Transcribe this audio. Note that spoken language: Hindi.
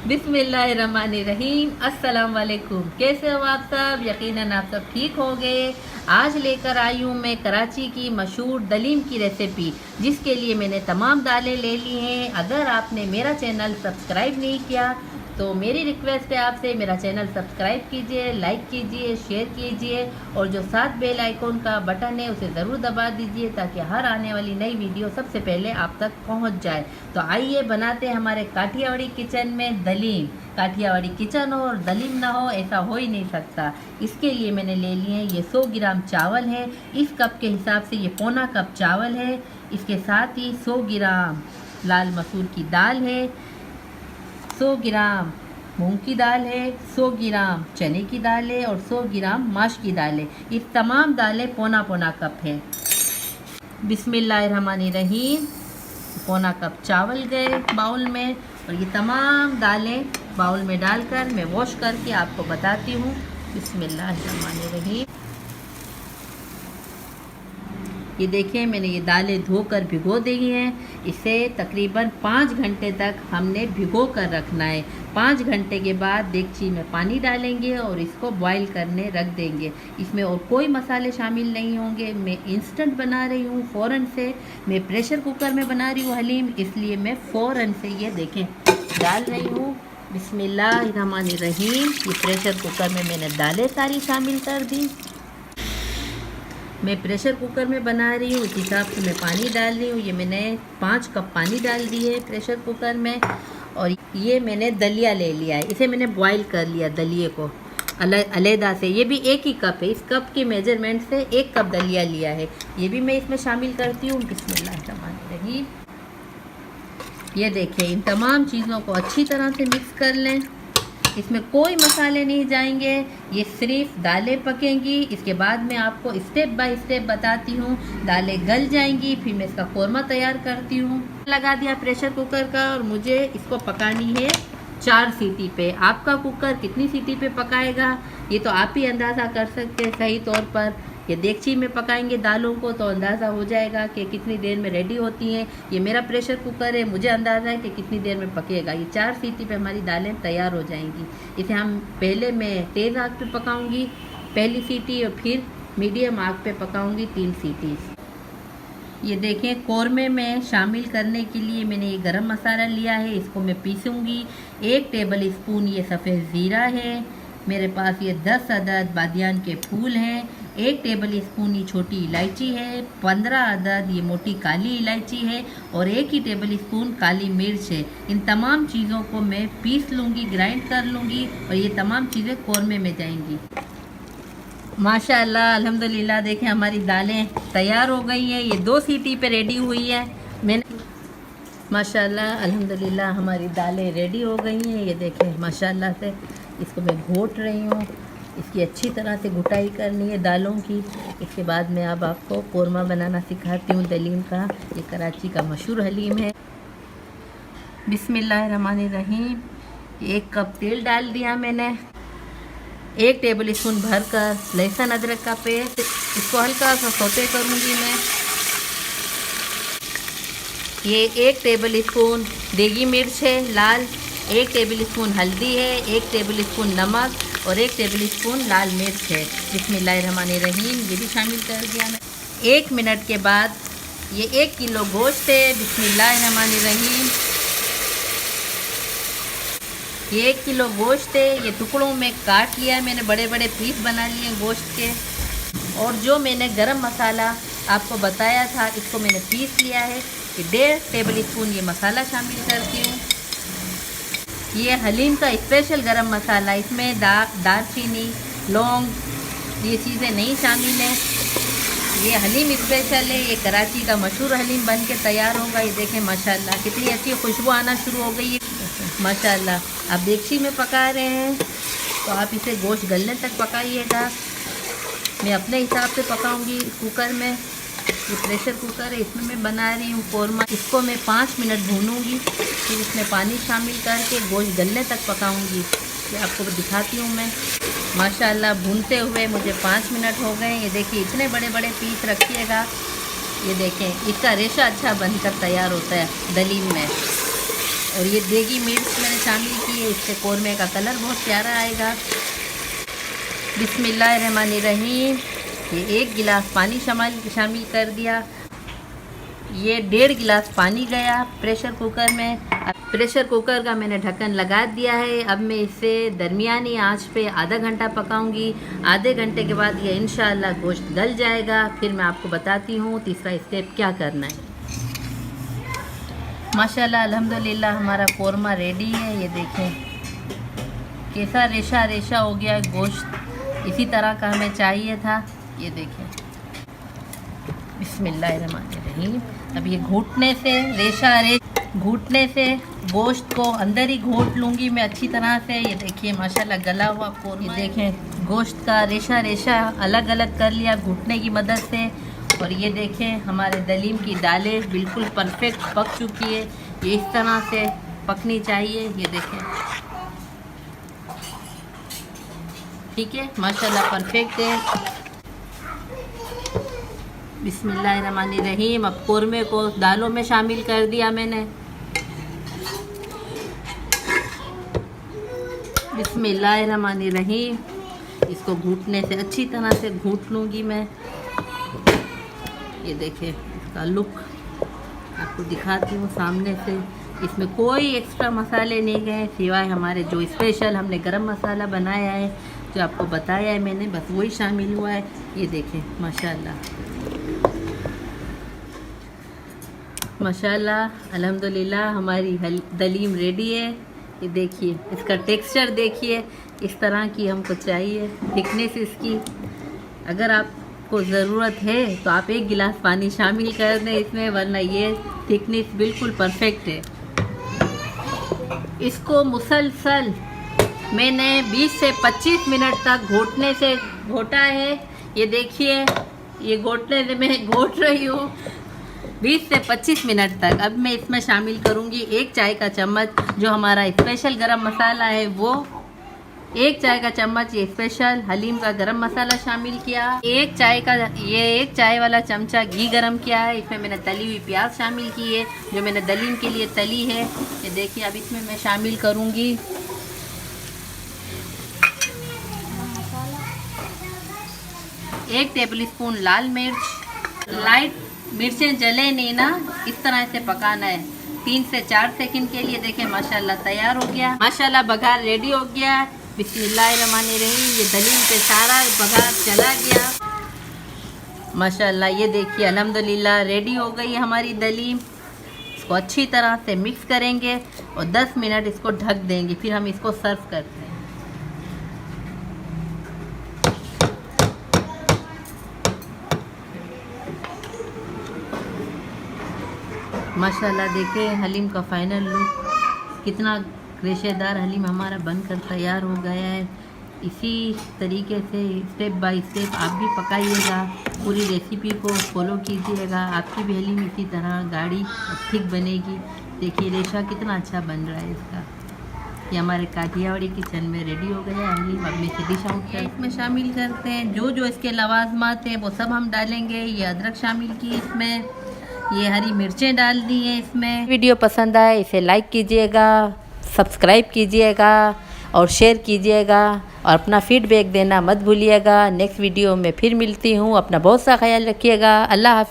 बिस्मिल्लाहिर्रहमानिर्रहीम। अस्सलाम वालेकुम। कैसे हो आप सब? यकीनन आप सब ठीक हो गए। आज लेकर आई हूँ मैं कराची की मशहूर दलीम की रेसिपी, जिसके लिए मैंने तमाम दालें ले ली हैं। अगर आपने मेरा चैनल सब्सक्राइब नहीं किया तो मेरी रिक्वेस्ट है आपसे, मेरा चैनल सब्सक्राइब कीजिए, लाइक कीजिए, शेयर कीजिए और जो साथ बेल आइकॉन का बटन है उसे ज़रूर दबा दीजिए ताकि हर आने वाली नई वीडियो सबसे पहले आप तक पहुंच जाए। तो आइए बनाते हैं हमारे काठियावाड़ी किचन में दलीम। काठियावाड़ी किचन हो और दलीम ना हो, ऐसा हो ही नहीं सकता। इसके लिए मैंने ले लिए हैं ये 100 ग्राम चावल है। इस कप के हिसाब से ये पौना कप चावल है। इसके साथ ही 100 ग्राम लाल मसूर की दाल है, 100 ग्राम मूंग की दाल है, 100 ग्राम चने की दाल है और 100 ग्राम माश की दाल है। ये तमाम दालें पौना पौना कप है। बिस्मिल्लाहिर्रहमानिर्रहीम। पौना कप चावल गए बाउल में और ये तमाम दालें बाउल में डालकर मैं वॉश करके आपको बताती हूँ। बिस्मिल्लाहिर्रहमानिर्रहीम। ये देखें, मैंने ये दालें धोकर भिगो दी हैं। इसे तकरीबन 5 घंटे तक हमने भिगो कर रखना है। 5 घंटे के बाद देगची में पानी डालेंगे और इसको बॉईल करने रख देंगे। इसमें और कोई मसाले शामिल नहीं होंगे। मैं इंस्टेंट बना रही हूँ, फ़ौरन से। मैं प्रेशर कुकर में बना रही हूँ हलीम, इसलिए मैं फ़ौरन से ये देखें डाल रही हूँ। बिस्मिल्लाहिर्रहमानिर्रहीम। ये प्रेशर कुकर में मैंने दालें सारी शामिल कर दी। मैं प्रेशर कुकर में बना रही हूँ, इस हिसाब से मैं पानी डाल रही हूँ। ये मैंने 5 कप पानी डाल दी है प्रेशर कुकर में। और ये मैंने दलिया ले लिया है, इसे मैंने बॉईल कर लिया दलिए को अलहदा से। ये भी एक ही कप है, इस कप के मेजरमेंट से 1 कप दलिया लिया है। ये भी मैं इसमें शामिल करती हूँ। बिस्मिल्लाहिर्रहमानिर्रहीम। ये देखें, इन तमाम चीज़ों को अच्छी तरह से मिक्स कर लें। इसमें कोई मसाले नहीं जाएंगे, ये सिर्फ दालें पकेंगी। इसके बाद मैं आपको स्टेप बाय स्टेप बताती हूँ। दालें गल जाएंगी, फिर मैं इसका कोरमा तैयार करती हूँ। लगा दिया प्रेशर कुकर का और मुझे इसको पकानी है 4 सीटी पे। आपका कुकर कितनी सीटी पे पकाएगा ये तो आप ही अंदाज़ा कर सकते हैं सही तौर पर। ये देगची में पकाएंगे दालों को तो अंदाज़ा हो जाएगा कि कितनी देर में रेडी होती हैं। ये मेरा प्रेशर कुकर है, मुझे अंदाज़ा है कि कितनी देर में पकेगा। ये 4 सीटी पे हमारी दालें तैयार हो जाएंगी। इसे हम पहले मैं तेज़ आग पे पकाऊंगी पहली सीटी, और फिर मीडियम आग पे पकाऊंगी 3 सीटी। ये देखें, कोरमे में शामिल करने के लिए मैंने ये गरम मसाला लिया है, इसको मैं पीसूँगी। 1 टेबल स्पून ये सफ़ेद ज़ीरा है। मेरे पास ये 10 अदद बादियान के फूल हैं। 1 टेबल स्पून ये छोटी इलायची है। 15 अदद ये मोटी काली इलायची है और 1 ही टेबल स्पून काली मिर्च है। इन तमाम चीज़ों को मैं पीस लूँगी, ग्राइंड कर लूँगी और ये तमाम चीज़ें कोरमे में जाएंगी। माशाअल्लाह, अल्हम्दुलिल्लाह। देखें, हमारी दालें तैयार हो गई हैं। ये 2 सीटी पे रेडी हुई है। मैंने माशाअल्लाह, अल्हम्दुलिल्लाह, हमारी दालें रेडी हो गई हैं। ये देखें माशाअल्लाह से इसको मैं घोट रही हूँ। इसकी अच्छी तरह से घुटाई करनी है दालों की। इसके बाद मैं अब आपको कोरमा बनाना सिखाती हूँ दलीम का। ये कराची का मशहूर हलीम है। बिस्मिल्लाहिर्रहमानिर्रहीम। 1 कप तेल डाल दिया मैंने। 1 टेबल स्पून भरकर लहसुन अदरक का पेस्ट, इसको हल्का सा सौते करूँगी मैं। ये 1 टेबल स्पून देगी मिर्च है लाल, 1 टेबल स्पून हल्दी है, 1 टेबल स्पून नमक और 1 टेबल स्पून लाल मिर्च है। बिस्मिल्लाहिर्रहमानिर्रहीम। ये भी शामिल कर दिया मैं। 1 मिनट के बाद ये 1 किलो गोश्त है। बिस्मिल्लाहिर्रहमानिर्रहीम। ये 1 किलो गोश्त है। ये टुकड़ों में काट लिया है मैंने, बड़े बड़े पीस बना लिए गोश्त के। और जो मैंने गरम मसाला आपको बताया था, इसको मैंने पीस लिया है। 1.5 टेबल स्पून ये मसाला शामिल करती हूँ। ये हलीम का स्पेशल गरम मसाला, इसमें दालचीनी, लौंग, ये चीज़ें नहीं शामिल हैं। ये हलीम स्पेशल है। ये कराची का मशहूर हलीम बन के तैयार होगा। ये देखें माशाल्लाह, कितनी अच्छी खुशबू आना शुरू हो गई है माशाल्लाह। आप देगची में पका रहे हैं तो आप इसे गोश्त गलने तक पकाइएगा। मैं अपने हिसाब से पकाऊंगी कुकर में। ये प्रेशर कुकर है, इसमें मैं बना रही हूँ कोरमा। इसको मैं 5 मिनट भूनूंगी, फिर इसमें पानी शामिल करके गोश्त गलने तक पकाऊंगी। ये आपको दिखाती हूँ मैं। माशाल्लाह, भूनते हुए मुझे 5 मिनट हो गए। ये देखिए, इतने बड़े बड़े पीस रखिएगा। ये देखें, इसका रेशा अच्छा बनकर तैयार होता है दलीम में। और ये देगी मिर्च मैंने शामिल की है, इससे कौरमे का कलर बहुत प्यारा आएगा। बिस्मिल्लाहिर्रहमानिर्रहीम। ये 1 गिलास पानी शामिल कर दिया। ये 1.5 गिलास पानी गया प्रेशर कुकर में। प्रेशर कुकर का मैंने ढक्कन लगा दिया है। अब मैं इसे दरमियानी आंच पे आधा घंटा पकाऊंगी। आधे घंटे के बाद ये इंशाअल्लाह गोश्त गल जाएगा। फिर मैं आपको बताती हूँ तीसरा स्टेप क्या करना है। माशाल्लाह अल्हम्दुलिल्लाह हमारा कौरमा रेडी है। ये देखें कैसा रेशा रेशा हो गया गोश्त, इसी तरह का हमें चाहिए था। ये देखें बिस्मिल्लाहिर्रहमानिर्रहीम। अब ये घूटने से गोश्त को अंदर ही घोट लूँगी मैं अच्छी तरह से। ये देखिए माशाल्लाह गला हुआ कौरमा। ये देखें गोश्त का रेशा रेशा अलग अलग कर लिया घुटने की मदद से। और ये देखें हमारे दलीम की दालें बिल्कुल परफेक्ट पक चुकी है। ये इस तरह से पकनी चाहिए। ये देखें ठीक है माशाल्लाह परफेक्ट है। बिस्मिल्लाहिर्रहमानिर्रहीम। अब कौरमे को दालों में शामिल कर दिया मैंने। बिस्मिल्लाहिर्रहमानिर्रहीम। इसको घूटने से अच्छी तरह से घूट लूँगी मैं। ये देखिए इसका लुक आपको दिखाती हूँ सामने से। इसमें कोई एक्स्ट्रा मसाले नहीं गए सिवाय हमारे जो स्पेशल हमने गरम मसाला बनाया है, जो आपको बताया है मैंने, बस वही शामिल हुआ है। ये देखें माशाल्लाह अल्हम्दुलिल्लाह हमारी दलीम रेडी है। ये देखिए इसका टेक्सचर देखिए, इस तरह की हमको चाहिए थिकनेस इसकी। अगर आपको ज़रूरत है तो आप 1 गिलास पानी शामिल कर दें इसमें, वरना ये थिकनेस बिल्कुल परफेक्ट है। इसको मुसलसल मैंने 20 से 25 मिनट तक घोटने से घोटा है। ये देखिए ये घोटने से मैं घोट रही हूँ 20 से 25 मिनट तक। अब मैं इसमें शामिल करूँगी 1 चाय का चम्मच जो हमारा स्पेशल गरम मसाला है, वो 1 चाय का चम्मच ये स्पेशल हलीम का गरम मसाला शामिल किया। 1 चाय वाला चमचा घी गरम किया है। इसमें मैंने तली हुई प्याज शामिल की है जो मैंने दलीम के लिए तली है। ये देखिए अब इसमें मैं शामिल करूँगी 1 टेबल स्पून लाल मिर्च। लाइट मिर्चें जले नहीं ना, इस तरह से पकाना है 3 से 4 सेकंड के लिए। देखें माशाल्लाह तैयार हो गया। माशाल्लाह बघार रेडी हो गया। बिस्मिल्लाहिर्रहमानिर्रहीम। ये दलीम पे सारा बघार चला गया माशाल्लाह। ये देखिए अल्हम्दुलिल्लाह रेडी हो गई हमारी दलीम। इसको अच्छी तरह से मिक्स करेंगे और 10 मिनट इसको ढक देंगे, फिर हम इसको सर्व करते हैं। माशाल्लाह देखें हलीम का फाइनल लुक, कितना रेशेदार हलीम हमारा बनकर तैयार हो गया है। इसी तरीके से स्टेप बाय स्टेप आप भी पकाइएगा, पूरी रेसिपी को फॉलो कीजिएगा। आपकी भी हलीम इसी तरह गाढ़ी और थिक बनेगी। देखिए रेशा कितना अच्छा बन रहा है इसका। ये हमारे काठियावाड़ी किचन में रेडी हो गया है हलीम। अब मैं इसे डिश आउट इसमें शामिल करते हैं। जो इसके लवाजमात हैं वो सब हम डालेंगे। ये अदरक शामिल की इसमें, ये हरी मिर्चें डाल दी हैं इसमें। वीडियो पसंद आए इसे लाइक कीजिएगा, सब्सक्राइब कीजिएगा और शेयर कीजिएगा और अपना फीडबैक देना मत भूलिएगा। नेक्स्ट वीडियो में फिर मिलती हूँ। अपना बहुत सा ख्याल रखिएगा। अल्लाह हाफ़िज़।